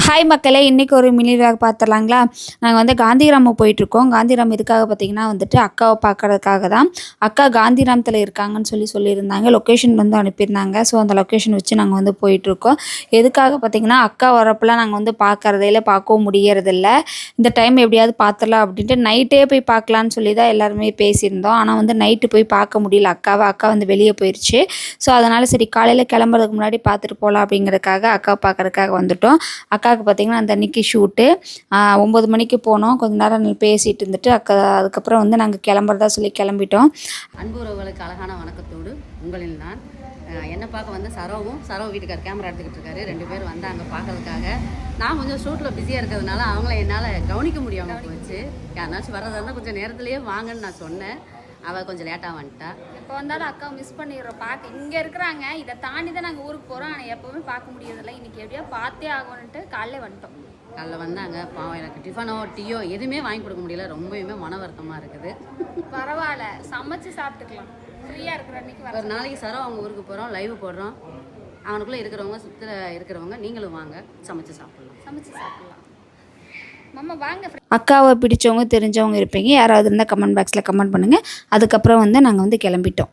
Hi மக்களே, இன்றைக்கி ஒரு மினி விலாக் பார்த்துடலாங்களா. நாங்கள் வந்து காந்திகிராமம் போயிட்டுருக்கோம். காந்திகிராம் எதுக்காக பார்த்திங்கன்னா வந்துட்டு அக்காவை பார்க்குறதுக்காக தான். அக்கா காந்திகிராமத்தில் இருக்காங்கன்னு சொல்லியிருந்தாங்க. லொக்கேஷன் வந்து அனுப்பியிருந்தாங்க. ஸோ அந்த லொக்கேஷன் வச்சு நாங்கள் வந்து போயிட்டுருக்கோம். எதுக்காக பார்த்திங்கன்னா அக்கா வரப்பெல்லாம் நாங்கள் வந்து பார்க்குறதே இல்லை, பார்க்கவும் முடியறதில்ல. இந்த டைம் எப்படியாவது பார்த்துடலாம் அப்படின்ட்டு நைட்டே போய் பார்க்கலான்னு சொல்லி தான் எல்லாருமே பேசியிருந்தோம். ஆனால் வந்து நைட்டு போய் பார்க்க முடியல அக்காவை. அக்கா வந்து வெளியே போயிடுச்சு. ஸோ அதனால் சரி காலையில் கிளம்புறதுக்கு முன்னாடி பார்த்துட்டு போகலாம் அப்படிங்கிறதுக்காக அக்காவை பார்க்குறதுக்காக வந்துவிட்டோம். அக்காவுக்கு பார்த்திங்கன்னா அந்த அன்றைக்கி ஷூட்டு 9 மணிக்கு போனோம். கொஞ்சம் நேரம் பேசிகிட்டு இருந்துட்டு அதுக்கப்புறம் வந்து நாங்கள் கிளம்புறதா சொல்லி கிளம்பிட்டோம். அன்பு உறவுகளுக்கு அழகான வணக்கத்தோடு உங்களில் நான் என்னை பார்க்க வந்து சரவும் வீட்டுக்கார் கேமரா எடுத்துக்கிட்டு இருக்காரு. 2 பேர் வந்து அங்கே பார்க்கறதுக்காக. நான் கொஞ்சம் ஷூட்டில் பிஸியாக இருக்கிறதுனால அவங்கள என்னால் கவனிக்க முடியாமல் போச்சு. யாருனாச்சும் வர்றதா இருந்தால் கொஞ்சம் நேரத்துலேயே வாங்கன்னு நான் சொன்னேன். அவள் கொஞ்சம் லேட்டாக வந்துட்டா. இப்போ வந்தாலும் அக்கா மிஸ் பண்ணிடுறோம். பார்க்க இங்கே இருக்கிறாங்க, இதை தாண்டி தான் நாங்கள் ஊருக்கு போகிறோம். ஆனால் எப்போவுமே பார்க்க முடியறதில்ல. இன்றைக்கி எப்படியா பார்த்தே ஆகணுன்ட்டு காலையில் வந்துட்டோம். காலைல வந்தாங்க. பாவம் எனக்கு டிஃபனோ டீயோ எதுவுமே வாங்கி கொடுக்க முடியல. ரொம்பவுமே மன வருத்தமாக இருக்குது. பரவாயில்ல, சமைச்சு சாப்பிட்டுக்கலாம். ஃப்ரீயாக இருக்கிற அன்றைக்கி ஒரு நாளைக்கு சரோ அவங்க ஊருக்கு போகிறோம், லைவ் போடுறோம். அவனுக்குள்ளே இருக்கிறவங்க சுற்றில் இருக்கிறவங்க நீங்களும் வாங்க, சமைச்சு சாப்பிட்லாம். மாமா வாங்க. அக்காவை பிடிச்சவங்க தெரிஞ்சவங்க இருப்பீங்க. யாராவது இருந்தால் கமெண்ட் பாக்ஸில் கமெண்ட் பண்ணுங்கள். அதுக்கப்புறம் வந்து நாங்கள் வந்து கிளம்பிட்டோம்.